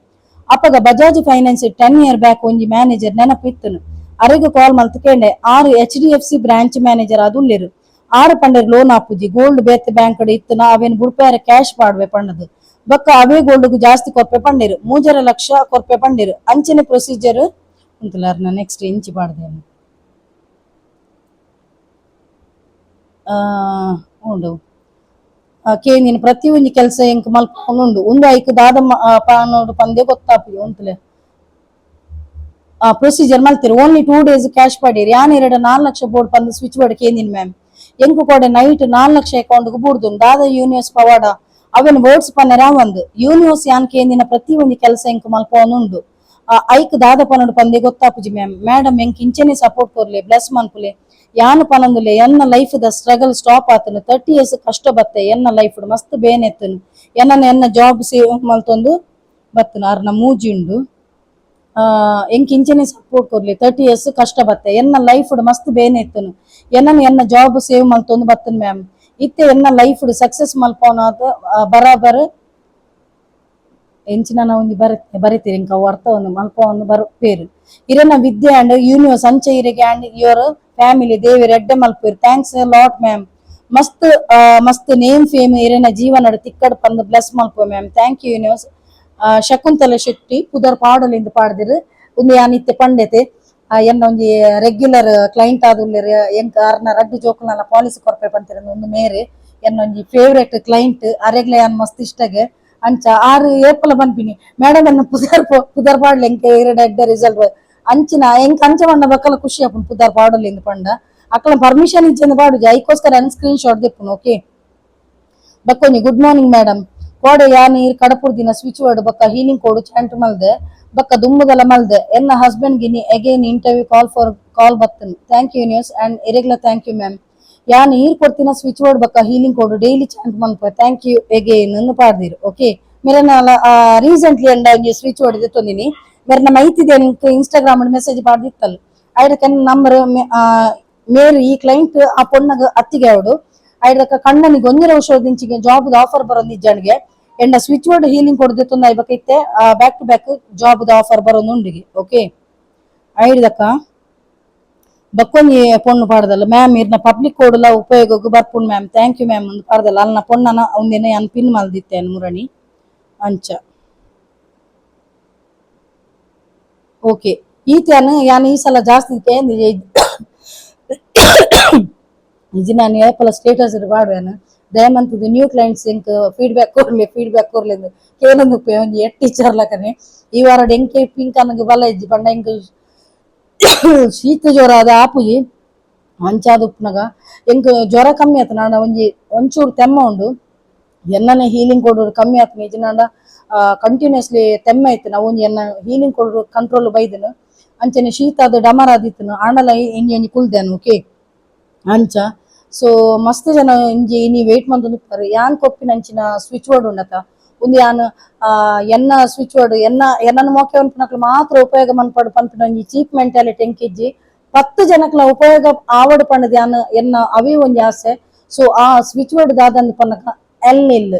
ಅಪಗ ಬಜಾಜ್ ಫೈನಾನ್ಸ್ 10 year ಬ್ಯಾಕ್ ಒಂಜಿ ಮ್ಯಾನೇಜರ್ ನೆನಪು ಇತ್ತನು ಅರೆಗ್ ಕಾಲ್ ಮಲ್ತ್ ಕೇಂಡೆ 6 HDFC ಬ್ರಾಂಚ್ ಮ್ಯಾನೇಜರ್ ಅದುಲ್ಲೆರು 6 ಪಂಡೇರ್ ಲೋನ್ ಆಪುಜಿ ಗೋಲ್ಡ್ ಬೇತ್ ಬ್ಯಾಂಕ್ ಇತ್ತನ ಅವೇನ್ ಬುಡ್ಪೇರ ಕ್ಯಾಶ್ ಪಾಡ್ವೆ ಪಂಡದು ಬಕ್ಕ ಅವೇ ಗೋಲ್ಡ್ ಜಾಸ್ತಿ ಕೊರ್ಪೆ ಪಂಡೇರು 3 ಲಕ್ಷ ಕೊರ್ಪೆ ಪಂಡೇರು ಅಂಚನೆ ಪ್ರೊಸೀಜರ್ ಅಂತಲಾರ್ನ ನೆಕ್ಸ್ಟ್ ಇಂಚಿ ಪಾಡ್ದೇನು ಉಂಡು ಕೇಂದಿನ ಪ್ರತಿ ಒಂಜಿ ಕೆಲಸ ಎಂಕ್ ಮಲ್ಪೊಂದುಂಡು ಉಂದು ಐಕ್ ದಾದ ಪಾನೋಡು ಪಂದೆ ಗೊತ್ತಾಪುಜಿ ಉಂತಲೆ ಪ್ರೊಸೀಜರ್ ಮಲ್ತಿರು ಓನ್ಲಿ 2 days ಕ್ಯಾಶ್ ಪಡೀರಿ ಯಾನ್ 4 ಲಕ್ಷ ಬೋರ್ಡ್ ಪಂದ್ ಸ್ವಿಚ್ ಬೋರ್ಡ್ ಕೇಂದಿನ ಮ್ಯಾಮ್ ಎಂಕು ಕೊಡೆ ನೈಟ್ 4 ಲಕ್ಷ ಅಕೌಂಟ್ ಬೂರ್ದು ದಾದ ಯೂನಿವರ್ಸ್ ಪವಾಡ ಅವೆನ್ ವರ್ಡ್ಸ್ ಪನ್ನರ ಒಂದು ಯೂನಿವರ್ಸ್ ಯಾನ್ ಕೇಂದಿನ ಪ್ರತಿ ಒಂಜಿ ಕೆಲಸ ಎಂಕ್ ಮಲ್ಪೊಂದುಂಡು ಐಕ್ ದಾದ ಪನ್ನೋಡು ಪಂದೆ ಗೊತ್ತಾಪುಜಿ ಮ್ಯಾಮ್ ಮೇಡಮ್ ಎಂಕ್ ಇಂಚನೆ ಸಪೋರ್ಟ್ ಕೊರ್ಲೆ ಬ್ಲೆಸ್ ಮನ್ಪುಲೆ ಯಾನು ಪನೊಂದುಲ್ಲೆ ಎನ್ನ ಲೈಫ್ ದ ಸ್ಟ್ರಗಲ್ ಸ್ಟಾಪ್ ಆತನು 30 years ಕಷ್ಟ ಬತ್ತೆ ಎನ್ನ ಲೈಫ್ ಮಸ್ತ್ ಬೇನೆತ್ತನು ಎನ್ನ ಜಾಬ್ ಸೇವ್ ಮಲ್ತೊಂದು ಬತ್ತನು ಅರ್ನ ಮೂಜಿ ಉಂಡು ಎಂಕ್ ಇಂಚನೆ ಸಪೋರ್ಟ್ ಕೊರ್ಲಿ 30 years ಕಷ್ಟ ಬತ್ತೆ ಎನ್ನ ಲೈಫ್ ಮಸ್ತ್ ಬೇನೆ ಇತ್ತನು ಎನ್ನ ಜಾಬ್ ಸೇವ್ ಮಲ್ತೊಂದು ಬತ್ತನು ಮ್ಯಾಮ್ ಇತ್ತೆ ಎನ್ನ ಲೈಫ್ ಸಕ್ಸಸ್ ಮಲ್ಪೋನಾದ ಬರಾಬರ್ ಎಂಚಿನ ಒಂಜಿ ಬರಿತೀರಿ ಇಂಕ ಅರ್ಥ ಒಂದು ಮಲ್ಪ ಒಂದು ಪೇರು ಇರನ ವಿದ್ಯೆ ಅಂಡ್ ಯೂನಿವರ್ಸ್ ಅಂಚ ಇರೆಗೆ ಅಂಡ್ ಯುವರ್ ಫ್ಯಾಮಿಲಿ ದೇವರ ಎಡ್ಡೆ ಮಲ್ಪೇರು ಥ್ಯಾಂಕ್ಸ್ ಲಾಟ್ ಮ್ಯಾಮ್ ಮಸ್ತ್ ಮಸ್ತ್ ನೇಮ್ ಫೇಮ್ ಇರನ ಜೀವನ ತಿಕ್ಕಡ್ ಪಂದು ಬ್ಲೆಸ್ ಮಲ್ಪೋ ma'am thank you universe Shakuntala Shetty ಪುದರ್ ಪಾಡಲಿಂದ ಪಾಡ್ದಿರು ಒಂದು ಯಾನಿತ್ತೆ ಪಂಡೆತೆ ಎನ್ನ ಒಂಜಿ ರೆಗ್ಯುಲರ್ ಕ್ಲೈಂಟ್ ಆದುಲ್ಲೆರ್ ಎಂಕ್ ಅರ್ನ ರಡ್ಡು ಜೋಕುಲ್ನಲ ಪಾಲಿಸಿ ಕೊರ್ಪೆ ಪಂತಿರ ಒಂದು ಮೇರೆ ಎನ್ನ ಒಂಜಿ ಫೇವ್ರೆಟ್ ಕ್ಲೈಂಟ್ ಅರೆಗ್ಲ ಯಾನ್ ಮಸ್ತ್ ಇಷ್ಟಗೆ ಅಂಚ 6 ಏಪ್ರಿಲ್ ಬನ್ಪಿನಿ ಮೇಡಮ್ ಎನ್ನ ಪುದರ್ ಪಾಡ್ಲ ಎಂಕ್ ಎಡ್ಡೆ ರಿಸಲ್ಟ್ ಅಂಚಿನ ಎಂಕ್ ಅಂಚ ಪಂಡ ಬಕ್ಕಲ ಖುಷಿ ಆಪುಂಡು ಪುದರ್ ಪಾಡಲಿಂದ ಪಂಡ ಅಕ್ಕಲ ಪರ್ಮಿಷನ್ ಇಜ್ಜೆಂದು ಪಾಡುಜಿ ಐಕೋಸ್ಕರ ಅನ್ ಸ್ಕ್ರೀನ್ ಶಾಟ್ ದೆಪ್ಪುನು ಓಕೆ ಬಕ್ಕೊಂಜಿ ಗುಡ್ ಮಾರ್ನಿಂಗ್ ಮೇಡಮ್ ಕೋಡೆ ಯಾನೀರ್ ಕಡಪುರ್ ದಿನ ಸ್ವಿಚ್ ವರ್ಡ್ ಬಕ್ಕ ಹೀಲಿಂಗ್ ಕೋಡ್ ಚಾಂಟ್ ಮಲ್ದೆ ಬಕ್ಕ ದುಮ್ಮುದಲ ಮಲ್ದೆ ಎನ್ನ ಹಸ್ಬೆಂಡ್ ಗಿನಿ ಅಗೇನ್ ಇಂಟರ್ವ್ಯೂ ಕಾಲ್ ಬತ್ತನ್ ಥ್ಯಾಂಕ್ ಯು ನ್ಯೂಸ್ ಅಂಡ್ ಇರೆಗ್ಯುಲರ್ ಥ್ಯಾಂಕ್ ಯು ಮ್ಯಾಮ್ ಯಾನ್ ಈರ್ ಕೊಡ್ತಿನ ಸ್ವಿಚ್ ವರ್ಡ್ ಬಕ್ಕ ಹೀಲಿಂಗ್ ಕೋಡ್ ಡೈಲಿ ಚಾಂಟ್ ಮಲ್ಪ ಥ್ಯಾಂಕ್ ಯು ಅಗೇನ್ ಅನ್ನು ಪಾಡ್ದಿರು ಓಕೆ ಮೇರೆ ರೀಸೆಂಟ್ಲಿ ಎಂಡ ಒಂಜಿ ಸ್ವಿಚ್ ವರ್ಡ್ ತೊಂದಿನಿ ಮೇರೆ ನಮ್ಮ ಐತಿದೆ ಇನ್ಸ್ಟಾಗ್ರಾಮ್ ಮೆಸೇಜ್ ಪಾಡ್ದಿತ್ತಲ್ಲ ಐಡಕ್ಕೆ ನಂಬರ್ ಮೇರು ಈ ಕ್ಲೈಂಟ್ ಆ ಪೊಣ್ಣಗ ಅತ್ತಿಗೆ ಅವಡು ಐಡಕ್ಕ ಕಣ್ಣನಿಗೆ ಒಂಜರ ವರ್ಷದಿಂಚಿಗೆ ಜಾಬ್ ಆಫರ್ ಬರೋದು ನಿಜ್ಜಾಣಿಗೆ ಎಂಡ ಸ್ವಿಚ್ ವರ್ಡ್ ಹೀಲಿಂಗ್ ಕೊಡ್ದಿತ್ತು ಐಬಕೈತೆ back to back job offer ಬರೋದು ಉಂಡಿಗೆ ಓಕೆ ಐಡಕ್ಕ ಬಕ್ಕೊಂಜಿ ಪೊಣ್ಣು ಪಾಡದಲ್ಲ ಮ್ಯಾಮ್ ಇರ್ನ ಪಬ್ಲಿಕ್ ಕೋಡ್ಲ ಉಪಯೋಗ ಬರ್ಪುಂಡು ಮ್ಯಾಮ್ ಥ್ಯಾಂಕ್ ಯು ಮ್ಯಾಮ್ ಒಂದು ಪಾಡದಲ್ಲ ಅಲ್ನ ಪೊಣ್ಣನ ಒಂದಿನ ಯಾನ್ ಪಿನ್ ಮಲ್ದಿತ್ತೆ ಮುರಣಿ ಅಂಚ ಓಕೆ ಈತ್ಯಾನು ಯಾನ್ ಈ ಸಲ ಜಾಸ್ತಿ ಇಜಿ ನಾನು ಏಪಲ ಸ್ಟೇಟಸ್ ಪಾಡುವೆನು ದಯಮಂತದ ನ್ಯೂ ಕ್ಲೈಂಟ್ಸ್ ಎಂಕ್ ಫೀಡ್ಬ್ಯಾಕ್ ಕೊರ್ಲಿ ಕೇನೊಂದು ಒಂಜಿ ಎಟ್ ಟೀಚರ್ ಲಕನೆ ಈ ವಾರ ಎಂಕೆ ಪಿಂಕ್ ಅನ್ನಗ ಬಲ ಇಜ್ಜಿ ಪಂಡ ಎಂಕ್ ಶೀತ ಜ್ವರ ಅದ ಆಪುಜಿ ಅಂಚಾದ ಉಪ್ಪುನಗ ಎಂಕ್ ಜ್ವರ ಕಮ್ಮಿ ಆತ ನಾಡ ಒಂಚೂರು ತೆಮ್ಮ ಉಂಡು ಎನ್ನನೆ ಹೀಲಿಂಗ್ ಕೊಡೋರು ಕಮ್ಮಿ ಆತನ ಇಜಿ ನಾಡ ಕಂಟಿನ್ಯೂಸ್ಲಿ ತೆಮ್ಮ ಇತ್ತು ನಾವು ಒಂಜಿ ಎನ್ನ ಹೀಲಿಂಗ್ ಕೊಡೋರು ಕಂಟ್ರೋಲ್ ಬೈದನು ಅಂಚನೆ ಶೀತ ಅದು ಡಮರ್ ಆದಿತ್ತನು ಆಂಡಲ ಎಂಜಿ ಕುಲ್ದೇನು ಓಕೆ ಅಂಚ ಸೊ ಮಸ್ತ್ ಜನ ಇಂಜಿ ನೀ ವೇಟ್ ಮಂತೊಂದು ಯಾನ್ ಕೊಪ್ಪಿನಂಚಿನ ಸ್ವಿಚ್ ವರ್ಡ್ ಉಂಡತ ಒಂದು ಯಾನ್ ಎನ್ನ ಸ್ವಿಚ್ ವರ್ಡ್ ಎನ್ನನ ಮೋಕೆ ಅನ್ಪನಕ್ಲು ಮಾತ್ರ ಉಪಯೋಗ ಮನ್ಪಡು ಪನ್ಪಿನ ಒಂಜಿ ಚೀಪ್ ಮೆಂಟಾಲಿಟಿ ಎಂಕಿಜ್ಜಿ 10 ಜನಕ್ಲ ಉಪಯೋಗ ಆವಡ್ ಪಂಡದ ಯಾನ್ ಎನ್ನ ಅವೇ ಒಂಜಿ ಆಸೆ ಸೊ ಆ ಸ್ವಿಚ್ ವರ್ಡ್ ದಾದಂದು ಪನ್ನಕ LL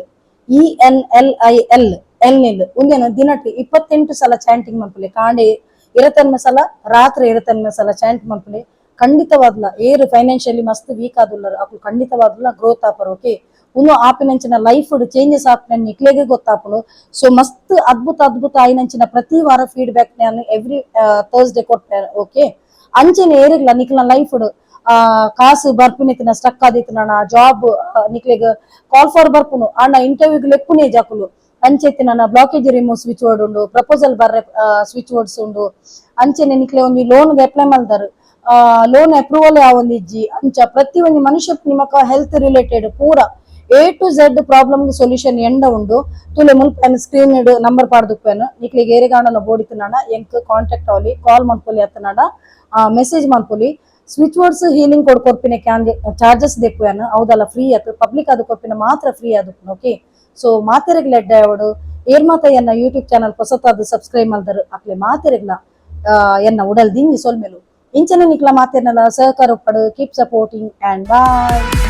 ENLIL ಎಲ್ನಿಲ್ ಒಂದೇನು ದಿನಟ್ 28 ಸಲ ಚಾಂಟಿಂಗ್ ಮನ್ಪುಲೆ ಕಾಂಡೆ 21 ಸಲ ರಾತ್ರಿ 21 ಸಲ ಚಾಂಟ್ ಮನ್ಪುಲೆ ಖಂಡಿತವಾದ್ಲ ಏರು ಫೈನಾನ್ಷಿಯಲಿ ಮಸ್ತ್ ವೀಕ್ ಆದುಲ್ಲರು ಅವು ಖಂಡಿತವಾದ್ಲ ಗ್ರೋತ್ ಆಪರ್ ಓಕೆ ಉನ್ನು ಆಪಿನಂಚಿನ ಲೈಫ್ ಚೇಂಜಸ್ ಆಪಿನ ನಿಕ್ಲೆಗೆ ಗೊತ್ತಾಪುನು ಸೊ ಮಸ್ತ್ ಅದ್ಭುತ ಆಯ್ನಂಚಿನ ಪ್ರತಿ ವಾರ ಫೀಡ್ಬ್ಯಾಕ್ ನಾನು ಎವ್ರಿ ಥರ್ಸ್ಡೇ ಕೊಡ್ತೇನೆ ಓಕೆ ಅಂಚೆನೆ ಏರಿಗ್ಲ ನಿಕ್ಲ ಲೈಫ್ ಕಾಸು ಬರ್ಪುನಿತ್ತಿನ ಸ್ಟಕ್ ಆದಿತ್ತು ನಾನು ಜಾಬ್ ನಿಕ್ಲೆಗ್ ಕಾಲ್ ಫಾರ್ ಬರ್ಪುನು ಅಣ್ಣ ಇಂಟರ್ವ್ಯೂಗ್ ಲೆಕ್ಕುನೇ ಜಾಕುಲು ಅಂಚೆತ್ತಿ ನನ್ನ ಬ್ಲಾಕೇಜ್ ರಿಮೂವ್ ಸ್ವಿಚ್ ವರ್ಡ್ ಉಂಡು ಪ್ರಪೋಸಲ್ ಬರ್ರೆ ಸ್ವಿಚ್ ವರ್ಡ್ಸ್ ಉಂಡು ಅಂಚೆನೆ ನಿಕ್ಲೆ ಒಂದು ಲೋನ್ಗೆ ಅಪ್ಲೈ ಮಲ್ದಾರು ಲೋನ್ ಅಪ್ರೂವಲ್ ಯಾವೊಂದು ಇಜ್ಜಿ ಅಂಚ ಪ್ರತಿ ಒಂದು ಮನುಷ್ಯ ನಿಮಕ ಹೆಲ್ತ್ ರಿಲೇಟೆಡ್ ಪೂರ A to Z problem solution ಎಂಡ ಉಂಡು ತುಲೆ ಮುಲ್ಪ ಸ್ಕ್ರೀನ್ ನಂಬರ್ ಪಾಡ್ದುಪ್ಪೇನು ನಿಕ್ಲಿಗೆ ಏರೆಗಾಂಡನ ಬೋಡಿತನಾಡ ಎಂಕ್ ಕಾಂಟ್ಯಾಕ್ಟ್ ಅವಲಿ ಕಾಲ್ ಮನ್ಪೊಲಿ ಅತ್ತನಾಡ ಮೆಸೇಜ್ ಮನ್ಪೊಲಿ ಸ್ವಿಚ್ ವರ್ಡ್ಸ್ ಹೀಲಿಂಗ್ ಕೊಡ್ಕೊರ್ಪಿನ ಚಾರ್ಜಸ್ ದೆಪ್ಪುವೇನು ಹೌದಲ್ಲ ಫ್ರೀ ಆಯ್ತು ಪಬ್ಲಿಕ್ ಅದು ಕೊಪ್ಪಿನ ಮಾತ್ರ ಫ್ರೀ ಆದು ಓಕೆ ಸೊ ಮಾತೆರೆಗ್ಲ ಎಡ್ಡೆ ಅವಡು ಏರ್ ಮಾತ ಎನ್ನ ಯೂಟ್ಯೂಬ್ ಚಾನಲ್ ಹೊಸತಾದು ಸಬ್ಸ್ಕ್ರೈಬ್ ಮಾಡ್ದರು ಅಕ್ಲೆ ಮಾತೆರೆಗ್ಲ ಎನ್ನ ಉಡಲ್ ದಿಂಗಿ ಸೊಲ್ಮೆಲು ಇಂಚನೆ ನಿಕ್ಲ ಮಾತೆರ್ನಲ ಸಹಕಾರ ಪಡು ಕೀಪ್ ಸಪೋರ್ಟಿಂಗ್ ಅಂಡ್ ಬಾಯ್.